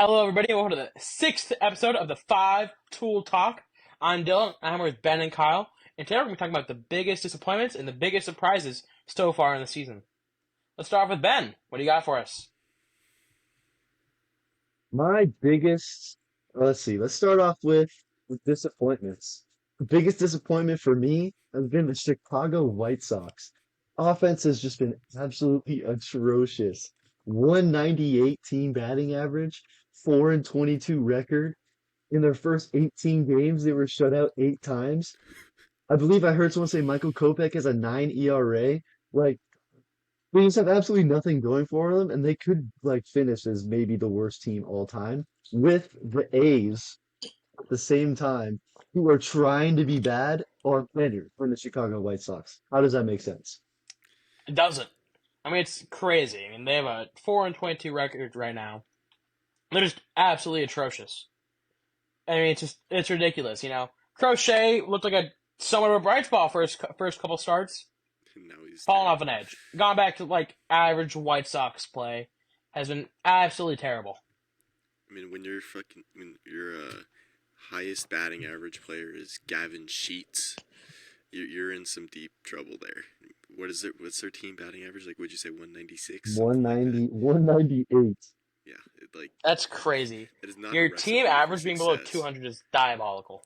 Hello, everybody, and welcome to the sixth episode of the Five Tool Talk. I'm Dylan. I'm here with Ben and Kyle, and today we're going to be talking about the biggest disappointments and the biggest surprises so far in the season. Let's start off with Ben. What do you got for us? My biggest, let's see, let's start off with disappointments. The biggest disappointment for me has been the Chicago White Sox. Offense has just been absolutely atrocious. 198 team batting average, 4 and 22 record. In their first 18 games, they were shut out 8 times. I believe I heard someone say Michael Kopech has a 9 ERA. Like, they just have absolutely nothing going for them, and they could like finish as maybe the worst team all time with the A's at the same time, who are trying to be bad on better than the Chicago White Sox. How does that make sense? It doesn't. I mean, it's crazy. I mean, they have a 4 and 22 record right now. They're just absolutely atrocious. I mean, it's ridiculous. Crochet looked like a somewhat of a bright spot for his first couple starts. Now he's Falling terrible. off an edge. Gone back to like average White Sox play. Has been absolutely terrible. I mean, when your highest batting average player is Gavin Sheets, you're in some deep trouble there. What is it? What's their team batting average? Like, would you say 196? Something like that. 190, 198. Yeah, That's crazy. it is not a Your team recipe for average being below success. 200 is diabolical.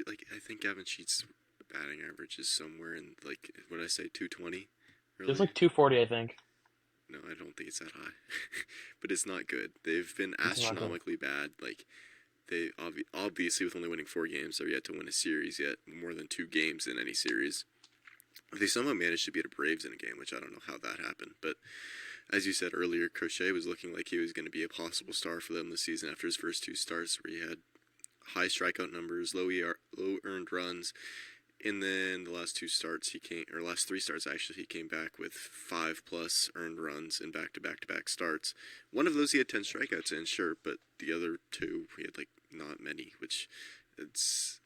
I think Gavin Sheets' batting average is somewhere in like what did I say, 220? It was Really? like 240, I think. No, I don't think it's that high. But it's not good. They've been It's not good. astronomically bad. Like they obviously with only winning 4 games, they're yet to win a series yet, more than 2 games in any series. They somehow managed to beat the Braves in a game, which I don't know how that happened. But as you said earlier, Crochet was looking like he was going to be a possible star for them this season after his first 2 starts, where he had high strikeout numbers, low earned runs, and then the last 2 starts last 3 starts actually, he came back with 5+ earned runs in back-to-back-to-back starts. One of those he had 10 strikeouts in, sure, but the other two he had like not many, which it's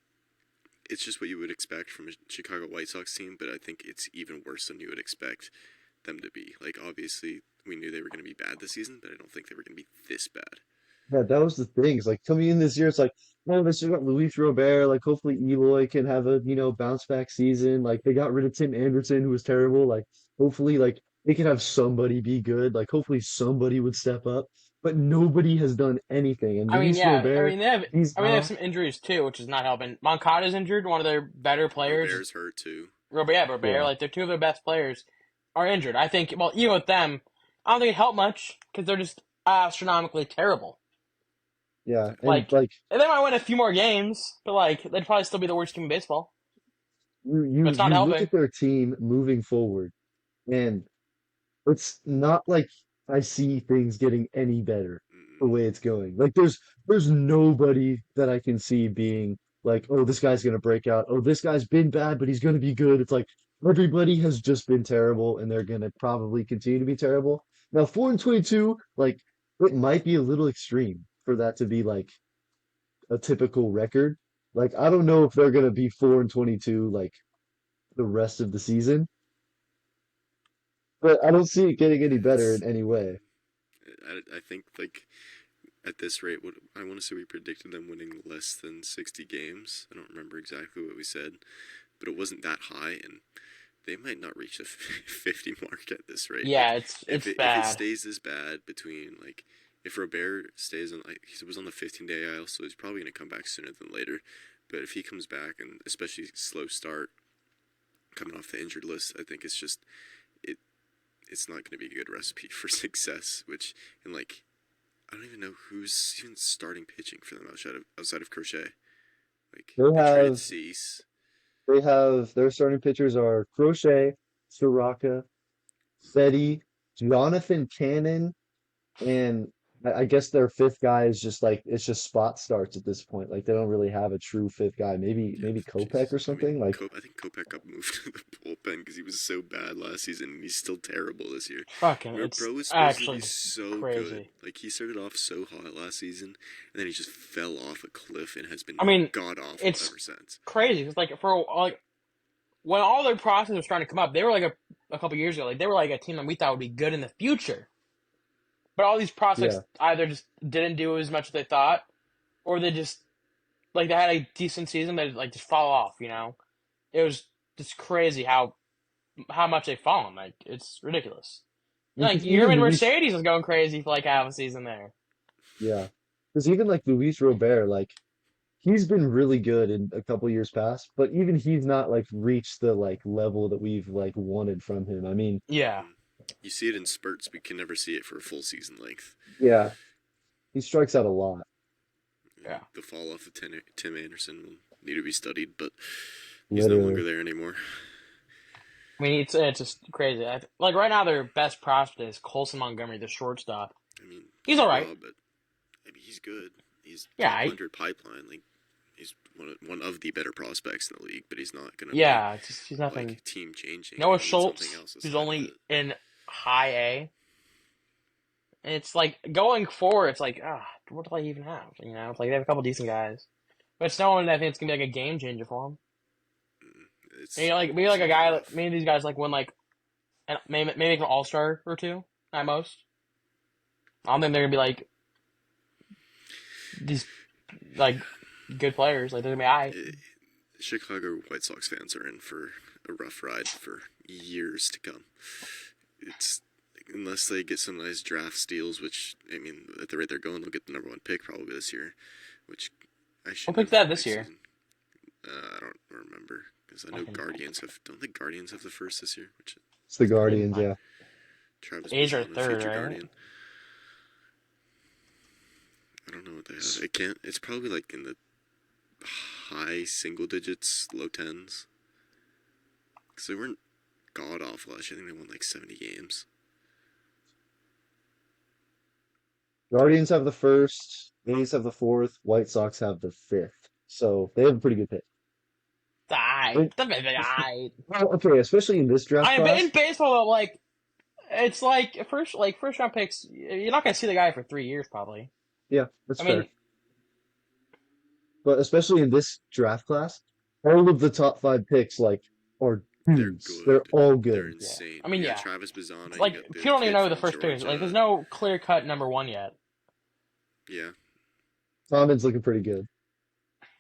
it's just what you would expect from a Chicago White Sox team, but I think it's even worse than you would expect them to be. Like obviously we knew they were going to be bad this season, but I don't think they were going to be this bad. Yeah, that was the thing. It's like coming in this year, it's like, oh, they still got Luis Robert. Like, hopefully Eloy can have a, bounce back season. Like, they got rid of Tim Anderson, who was terrible. Like, hopefully, like, they can have somebody be good. Like, hopefully somebody would step up. But nobody has done anything. And I mean, Luis yeah. I Robert, mean, they have. he's I mean, they have out. some injuries too, which is not helping. Moncada's injured. One of their better players. Robert's hurt too. Robert. Yeah. Like, they're two of their best players are injured. I think. Well, even with them, I don't think it helped much because they're just astronomically terrible. Yeah. And Like, like and they might win a few more games, but like, they'd probably still be the worst team in baseball. you But you it's not you look helping. at their team moving forward, and it's not like I see things getting any better the Mm, way it's going. Like there's nobody that I can see being like, oh, this guy's gonna break out. Oh, this guy's been bad, but he's gonna be good. It's like everybody has just been terrible, and they're gonna probably continue to be terrible. Now, 4 and 22, like it might be a little extreme for that to be like a typical record. Like I don't know if they're gonna be 4 and 22 like the rest of the season, but I don't see it getting any better in it's any way. I think like at this rate, what I want to say we predicted them winning less than 60 games. I don't remember exactly what we said, but it wasn't that high, and they might not reach the 50 mark at this rate. Yeah, Like it's if it's it bad. stays this bad between like if Robert stays on, like he was on the 15-day IL, so he's probably going to come back sooner than later. But if he comes back, and especially slow start coming off the injured list, I think it it's not going to be a good recipe for success. Which, and like I don't even know who's even starting pitching for them outside of Crochet. Like They they traded have Cease. they have their starting pitchers are Crochet, Soraka, Fetty, Jonathan Cannon, and I guess their fifth guy is just like it's just spot starts at this point. Like they don't really have a true fifth guy. Yeah, Maybe Kopech jeez. or I mean, something. Like I think Kopech got moved to the bullpen because he was so bad last season, and he's still terrible this year. Fucking, Where it's Bro is supposed to actually be just so good. crazy. Like he started off so hot last season, and then he just fell off a cliff and has been I mean, god awful it's ever since. crazy. It's like for like when all their process was trying to come up, they were like a couple years ago. Like they were like a team that we thought would be good in the future. But all these prospects Yeah. either just didn't do as much as they thought, or they just like they had a decent season, they like just fall off. It was just crazy how much they've fallen. Like it's ridiculous. Like Because even Yerman Luis, Mercedes was going crazy for like half a season there. yeah, because even like Luis Robert, like he's been really good in a couple years past, but even he's not like reached the like level that we've like wanted from him. I mean, Yeah, Mm. You see it in spurts, but you can never see it for a full season length. yeah, he strikes out a lot, yeah. The fall off of Tim Anderson will need to be studied, but he's no longer literally. there anymore. I mean, it's just crazy. Like right now, their best prospect is Colson Montgomery, the shortstop. I mean, He's he's all right. raw, but I mean, he's good. He's Yeah, top 100 pipeline. Like, he's one of the better prospects in the league, but he's not gonna be yeah. It's just, he's nothing. like team changing. Noah You need something Schultz, else who's aside of only it. in high A. And it's like going forward. It's like what do I even have? It's like they have a couple decent guys, but it's no one I think it's gonna be like a game changer for them. It's Maybe it's like a gonna be guy, rough. maybe these guys like win like and maybe make an all star or two at most. I don't think they're gonna be like these like good players. Like they're gonna be alright. Chicago White Sox fans are in for a rough ride for years to come. It's unless they get some nice draft steals, which I mean, at the rate they're going, they'll get the number one pick probably this year. Which I should We'll pick know that for this next year. season. I don't remember because I know Okay. Guardians have. Don't think Guardians have the first this year. Which It's the Guardians, yeah. Travis A's are Bassano, third, future right? Guardian. I don't know what they have. It can't. It's probably like in the high single digits, low tens. Because they weren't god awful last year. I think they won like 70 games. Guardians have the first, A's have the fourth, White Sox have the fifth. So they have a pretty good pick. Alright. Alright. Well, okay, especially in this draft In class. baseball, like it's like first round picks. You're not gonna see the guy for 3 years probably. Yeah, that's I mean, fair. But especially in this draft class, all of the top five picks like are They're dudes. They're good. all They're good. yeah. insane. I mean, You got yeah. Travis Bassano. You Like got the people don't even kid know who the from first pick is. Like there's Georgia. no clear cut number one yet. Yeah. Tomlin's looking pretty good.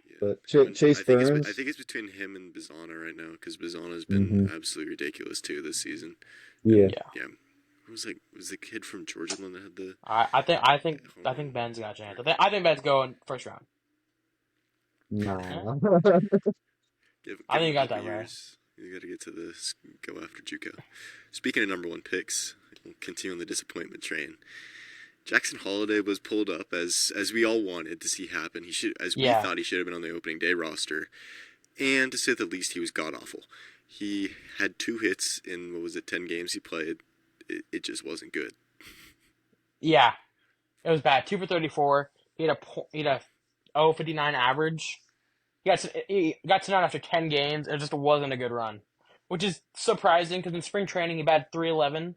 Yeah. But I Chase think I Burns, think it's between him and Bassano right now because Bassano's hmm been absolutely ridiculous too this season. yeah. And Yeah. yeah, was the kid from Georgia the one that had the I think Ben's got a chance. I think Ben's going first round. Nah. Give I think him you a got couple that, bro. years. You got to get to this. Go after JUCO. Speaking of number one picks, we'll continue on the disappointment train. Jackson Holiday was pulled up as we all wanted to see happen. We Yeah. thought he should have been on the opening day roster, and to say the least, he was god awful. He had 2 hits in 10 games he played. It just wasn't good. Yeah. It was bad. 2 for 34. He had a 0.59 average. He got to none after 10 games. It just wasn't a good run, which is surprising because in spring training he batted 311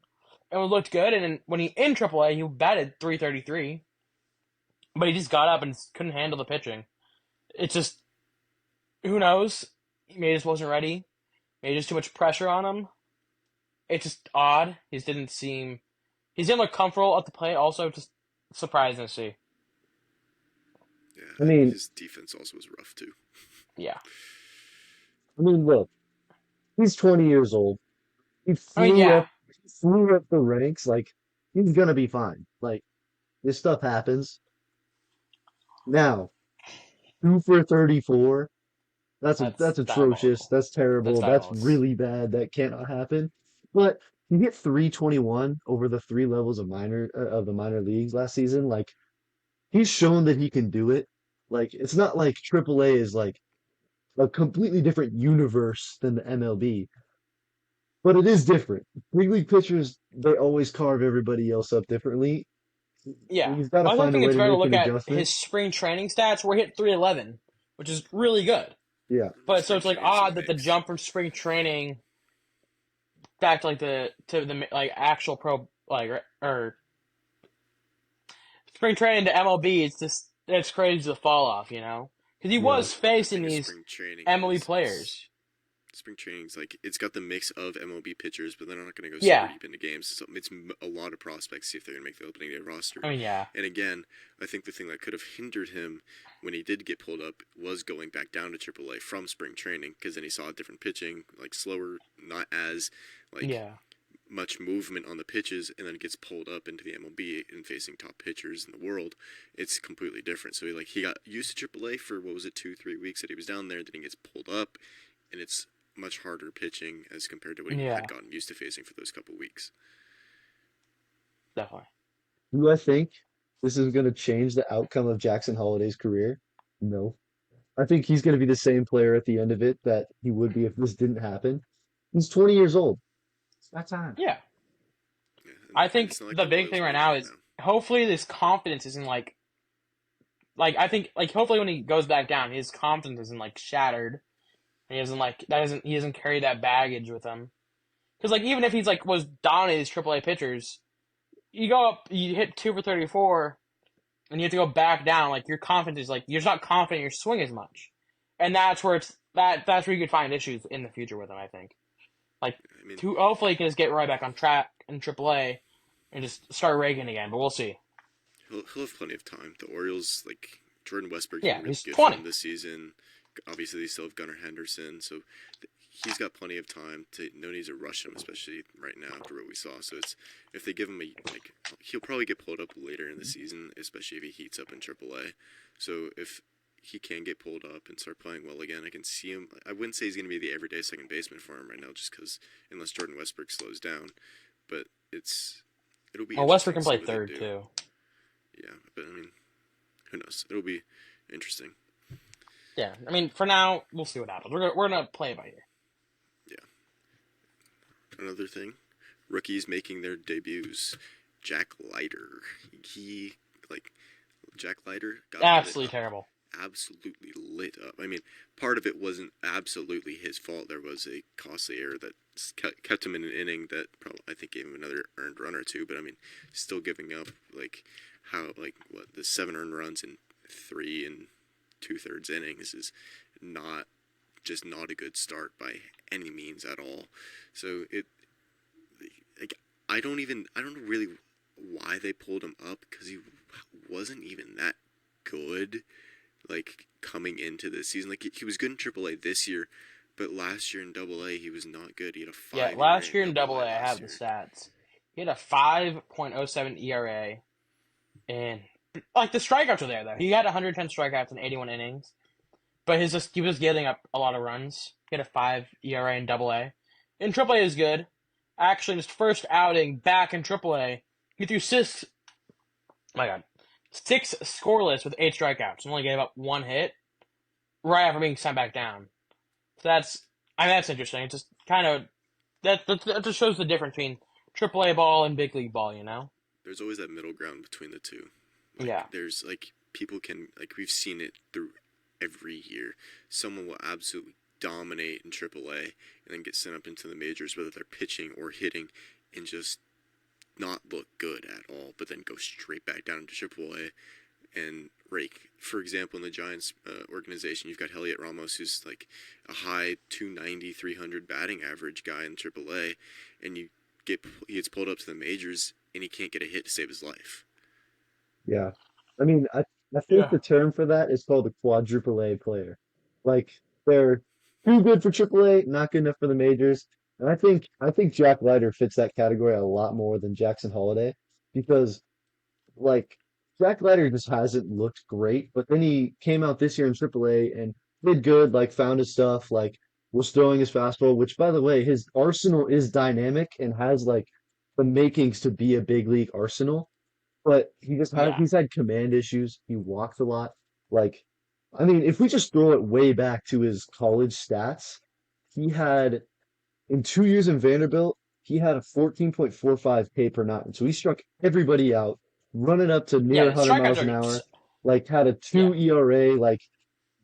and it looked good. And when he in AAA he batted 333, but he just got up and couldn't handle the pitching. It's just who knows? Maybe he just wasn't ready. Maybe just too much pressure on him. It's just odd. He didn't look comfortable at the plate. Also, just surprising to see. I Yeah, mean, his defense also was rough too. Yeah. look, he's 20 years old. He I mean, flew yeah. up, he flew up the ranks. Like he's gonna be fine. Like this stuff happens. Now, 2 for 34. That's That's atrocious. diabolical. That's That's terrible. That's diabolical. really bad. That cannot happen. But you get 321 over the 3 levels of the minor leagues last season. Like he's shown that he can do it. Like it's not like AAA is like a completely different universe than the MLB, but it is different. Big league pitchers, they always carve everybody else up differently. Yeah. He's got to Well, I don't find a think way it's to fair to make look an at adjustment. his spring training stats where he hit 311, which is really good. Yeah. But so Spring it's like training's a odd that the mix. jump from spring training back to the like actual pro or spring training to MLB, it's crazy the fall off, because he Yeah. was The facing thing is, these spring training MLB is players. spring training's like it's got the mix of MLB pitchers, but they're not going to go super Yeah, deep into games. So it's a lot of prospects see if they're going to make the opening day roster. I mean, yeah, And again, I think the thing that could have hindered him when he did get pulled up was going back down to AAA from spring training, because then he saw different pitching, like slower, not as like yeah, much movement on the pitches, and then gets pulled up into the MLB and facing top pitchers in the world. It's completely different. So he got used to AAA for what was it, 2-3 weeks that he was down there. Then he gets pulled up, and it's much harder pitching as compared to what he yeah, had gotten used to facing for those couple weeks. definitely. Do I think this is going to change the outcome of Jackson Holiday's career? No. I think he's going to be the same player at the end of it that he would be if this didn't happen. He's 20 years old. It's that time. Yeah, Yeah, I and think it's not like the the big Royals thing are right now aging is now. hopefully this confidence isn't like I think like hopefully when he goes back down, his confidence isn't like shattered. He doesn't like that isn't he doesn't carry that baggage with him. Because like even if he's like was dominating his AAA pitchers, you go up, you hit 2 for 34, and you have to go back down. Like your confidence is like you're just not confident in your swing as much, and that's where that's where you could find issues in the future with him. I think like I mean, to hopefully he can just get right back on track in AAA and just start raking again. But we'll see. he'll have plenty of time. The Orioles, like Jordan Westbrook's Yeah, been really he's good for 20. him this season. Obviously, they still have Gunnar Henderson, so he's got plenty of time to. No need to rush him, especially right now after what we saw. So it's if they give him he'll probably get pulled up later in the season, especially if he heats up in AAA. So if he can get pulled up and start playing well again, I can see him. I wouldn't say he's going to be the everyday second baseman for him right now, just because unless Jordan Westbrook slows down, but it'll be Well, interesting Westbrook to can see play what they third do. too. Yeah, but I mean, who knows? It'll be interesting. Yeah, I mean for now we'll see what happens. We're gonna play it by ear. Yeah. Another thing, rookies making their debuts. Jack Leiter. He like Jack Leiter got lit Absolutely up. terrible. Absolutely lit up. I mean, part of it wasn't absolutely his fault. There was a costly error that kept him in an inning that probably I think gave him another earned run or two. But I mean, still giving up the 7 earned runs in 3 2/3 innings is not not a good start by any means at all. So like I don't know really why they pulled him up, because he wasn't even that good. Like coming into this season, like he was good in AAA this year, but last year in AA he was not good. He had a 5 Yeah, ERA last year in in AA Double A, I last have the year. stats. He had a 5.07 ERA, and like the strikeouts are there though. He had 110 strikeouts in 81 innings, but he was getting up a lot of runs. He had a 5 ERA in Double A. In Triple A is good. Actually, in his first outing back in Triple A, he threw my God, 6 scoreless with 8 strikeouts, and only gave up 1 hit right after being sent back down. So that's interesting. It's just kind of that just shows the difference between AAA ball and big league ball. There's always that middle ground between the two. Yeah. Like there's like people can we've seen it through every year. Someone will absolutely dominate in AAA and then get sent up into the majors, whether they're pitching or hitting, and just not look good at all, but then go straight back down to AAA and rake. For example, in the Giants organization, you've got Heliot Ramos, who's like a high 290, 300 batting average guy in AAA, and he gets pulled up to the majors and he can't get a hit to save his life. Yeah. I mean, I think Yeah. the term for that is called a quadruple A player. Like they're too good for triple A, not good enough for the majors. And I think Jack Leiter fits that category a lot more than Jackson Holiday because like Jack Leiter just hasn't looked great, but then he came out this year in triple A and did good, like found his stuff, like was throwing his fastball, which by the way, his arsenal is dynamic and has like the makings to be a big league arsenal, but Yeah. he's had command issues. He walks a lot. Like, I mean, if we just throw it way back to his college stats, he had in 2 years in Vanderbilt, he had a 14.45 K per nine. So he struck everybody out, running up to Yeah, near the 100 strikeouts miles an are hour, like had a yeah. 2 ERA, like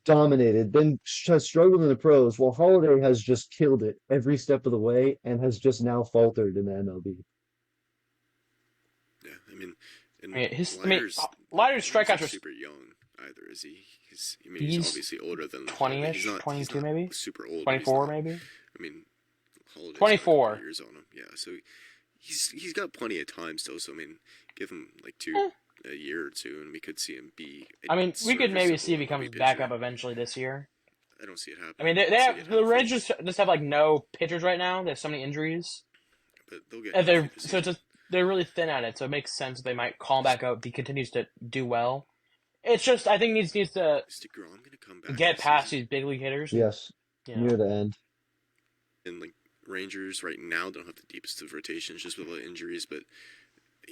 dominated, then has struggled in the pros, while Holiday has just killed it every step of the way and has just now faltered in the MLB. Yeah, I mean, I mean, and Leiter's Leiter's strikeouts Leiter's are super young. either, is he? He's He's obviously older than Holiday. He's 20-ish, not 22 maybe, super old, but he's 24 not. maybe, I mean, Holiday's got a couple 24. years on him. Yeah, so he's got plenty of time still. So I mean, give him like Eh. a year or two, and we could see him be a I mean, we could maybe see serviceable if he MLB comes back pitcher. up eventually this year. I don't see it I mean, happening. they I'll see have it the happen, Rangers just have like no pitchers right now. They have so many injuries, but they'll get and healthy this so it's season. just they're really thin at it. So it makes sense that they might call him back up if he continues to do well. It's just I think he needs to Is DeGrom gonna come back get this past season? these big league hitters. Yes, You near know, the end. And like Rangers right now don't have the deepest of rotations just with all the injuries, but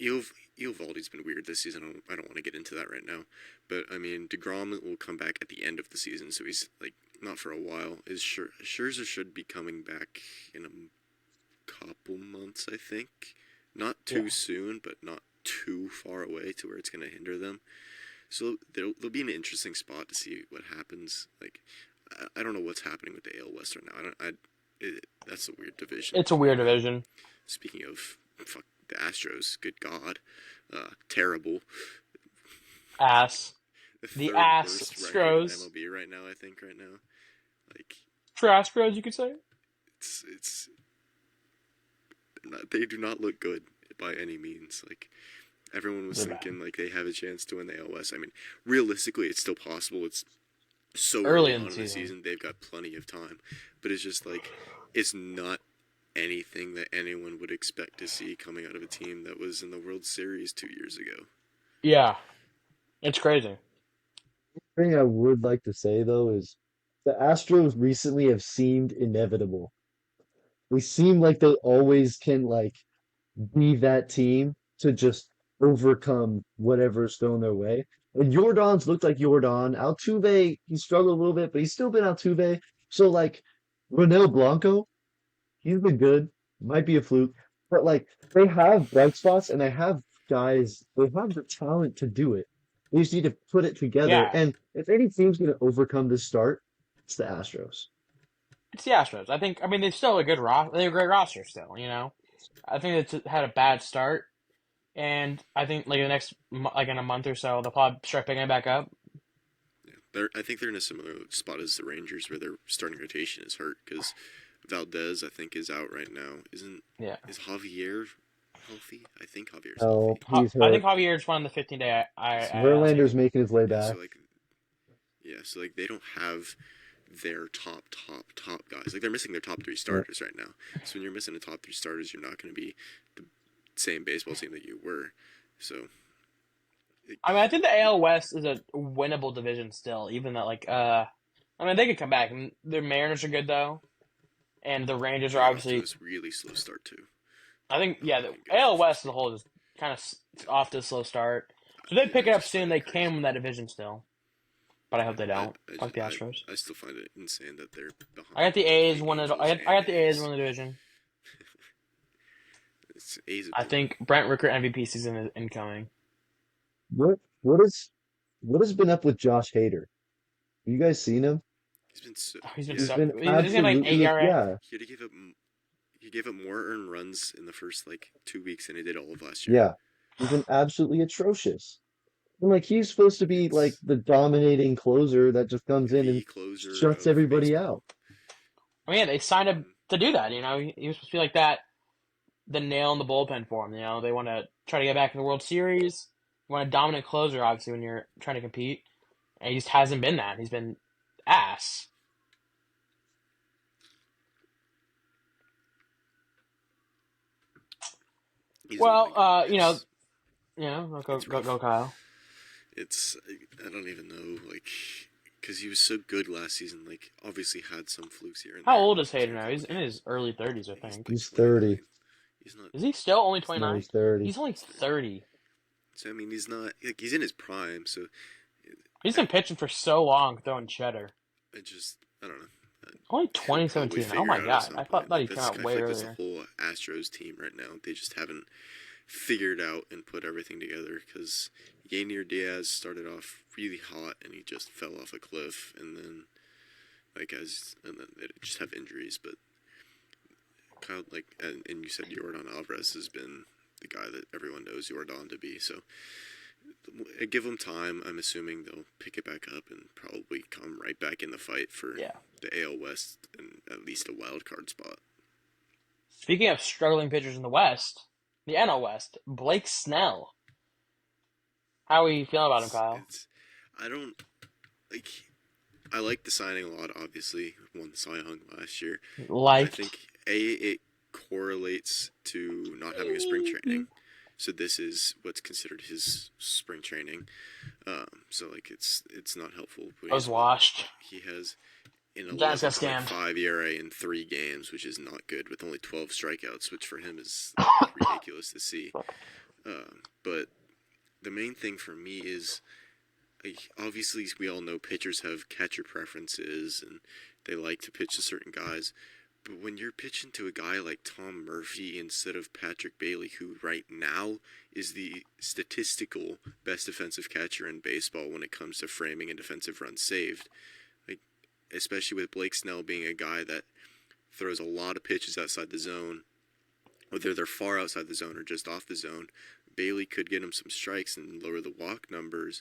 Eovaldi's been weird this season. I don't want to get into that right now, but I mean DeGrom will come back at the end of the season, so he's like not for a while. Scherzer should be coming back in a couple months, I think. Not too soon, but not too far away to where it's going to hinder them. So there'll be an interesting spot to see what happens. Like I don't know what's happening with the AL West right now. That's a weird division. it's a weird division. Speaking of fuck the Astros, good God, terrible. Ass. The third ass worst record in Astros. MLB right now. I think right now, like For Astros, you could say. it's not, they do not look good by any means. Like everyone was They're thinking, like they have a chance to win the AL West. I mean, realistically, it's still possible. It's so Early on in the season. they've got plenty of time, but it's just like it's not anything that anyone would expect to see coming out of a team that was in the World Series 2 years ago. Yeah, it's crazy. Thing I would like to say though is the Astros recently have seemed inevitable. They seem like they always can like be that team to just overcome whatever's thrown their way. And Jordan's looked like Jordan. Altuve, he struggled a little bit, but he's still been Altuve. So like Ronel Blanco, he's been good. Might be a fluke, but like they have bright spots and they have guys. They have the talent to do it. They just need to put it together. Yeah, And if any team's going to overcome this start, it's the Astros. it's the Astros. I mean, they're still a good roster. They're a great roster still. I think it's had a bad start, and I think like like in a month or so, they'll probably start picking it back up. Yeah, I think they're in a similar spot as the Rangers, where their starting rotation is hurt because Valdez, I think, is out right now. Yeah, Is Javier healthy? I think Javier's Oh, healthy. he's I think hurt. Javier's won the 15-day IL Verlander's series. making his way Yeah, back. so they don't have their top guys. Like they're missing their top three starters right now. So when you're missing the top three starters, you're not going to be the same baseball team that you were. So I mean, I think the AL West is a winnable division still, even though I mean, they could come back. And the Mariners are good though, and the Rangers are they're off to obviously. this really slow start too. I think yeah, the They've been good AL for West as first. a whole is kind of off to a slow start. So they pick it They're up just soon. playing They crazy. can win that division still, but I hope they don't. Fuck the Astros. I still find it insane that they're behind. I got the A's the win it. Angels I got the A's and win the division. It's A's. I think Brent Rooker MVP season is incoming. What has been up with Josh Hader? You guys seen him? He's been so He's been yeah. He's so. been He's got like 8 absolutely ERA. yeah. He had to give up. He gave up more earned runs in the first like 2 weeks than he did all of last year. Yeah. He's been absolutely atrocious. And like he's supposed to be like It's the dominating closer that just comes in the and closer shuts of everybody baseball. out. I mean, yeah, they signed him And to do that. He was supposed to be like that, the nail in the bullpen for him. They want to try to get back in the World Series. You want a dominant closer, obviously, when you're trying to compete. And he just hasn't been that. He's been ass. he's Well, been good. go It's go rough. go Kyle. It's I don't even know like because he was so good last season. Like obviously had some flukes here and How there. old is Like, Hayden now? He's in his early 30s, I I think he's think. like He's 30. 29. He's not. Is he still only No, 29? he's 30. He's only 30. So I mean, he's not. Like, he's in his prime. So He's been pitching for so long, throwing cheddar. I don't know. Only He'll probably 2017. Oh figure my it out at god. some I point. thought he Like came out I way feel like that's the earlier. whole Astros team right now. They just haven't figured out and put everything together because Yainier Diaz started off really hot and he just fell off a cliff and then and then they just have injuries. But Kyle, and you said Jordan Alvarez has been the guy that everyone knows Jordan to be. So give them time. I'm assuming they'll pick it back up and probably come right back in the fight for Yeah. the AL West and at least a wild card spot. Speaking of struggling pitchers in the West, the NL West, Blake Snell. How are you feeling about him, Kyle? I don't like. I like the signing a lot. Obviously, won the Cy Young last year. I Liked. think it correlates to not having a spring training. So this is what's considered his spring training. So like it's not helpful. I was washed. He has an Giants got 11.5 ERA in 3 games, which is not good, with only 12 strikeouts, which for him is ridiculous to see. But the main thing for me is, like, obviously we all know pitchers have catcher preferences and they like to pitch to certain guys. But when you're pitching to a guy like Tom Murphy instead of Patrick Bailey, who right now is the statistical best defensive catcher in baseball when it comes to framing and defensive runs saved, like, especially with Blake Snell being a guy that throws a lot of pitches outside the zone, whether they're far outside the zone or just off the zone, Bailey could get him some strikes and lower the walk numbers.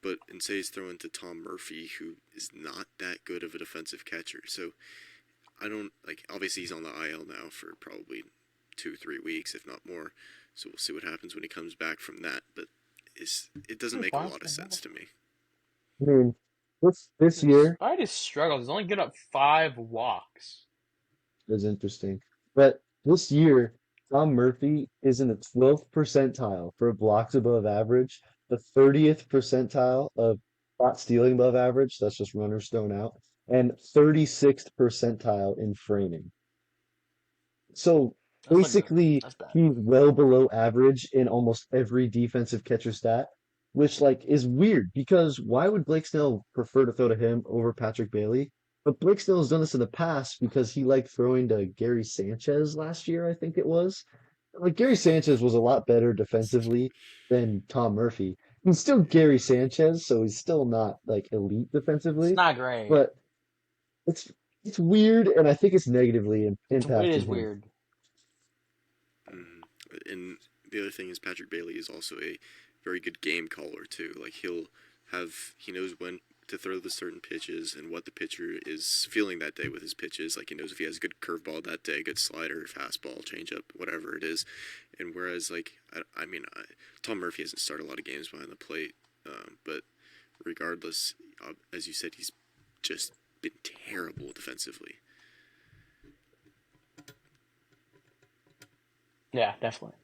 But instead he's throwing to Tom Murphy, who is not that good of a defensive catcher. So I don't, like, obviously he's on the IL now for probably 2-3 weeks, if not more. So we'll see what happens when he comes back from that. But it doesn't make a lot of sense to me. I mean, this year Despite his struggles, he's only given up 5 walks. is interesting, but this year Tom Murphy is in the 12th percentile for blocks above average, the 30th percentile of spot stealing above average. That's just runners thrown out, and 36th percentile in framing. So That's not good. basically, That's bad. he's well below average in almost every defensive catcher stat, which like is weird because why would Blake Snell prefer to throw to him over Patrick Bailey? But Blake Snell has done this in the past because he liked throwing to Gary Sanchez last year, I think it was. Like Gary Sanchez was a lot better defensively than Tom Murphy. He's still Gary Sanchez, so he's still not like elite It's defensively, not great. but it's it's weird, and I think it's negatively It impacting is him. weird. And the other thing is Patrick Bailey is also a very good game caller too. Like he knows when to throw the certain pitches and what the pitcher is feeling that day with his pitches. Like he knows if he has a good curveball that day, good slider, fastball, changeup, whatever it is. And whereas like Tom Murphy hasn't started a lot of games behind the plate, but regardless, as you said, he's just been terrible defensively. Yeah, definitely.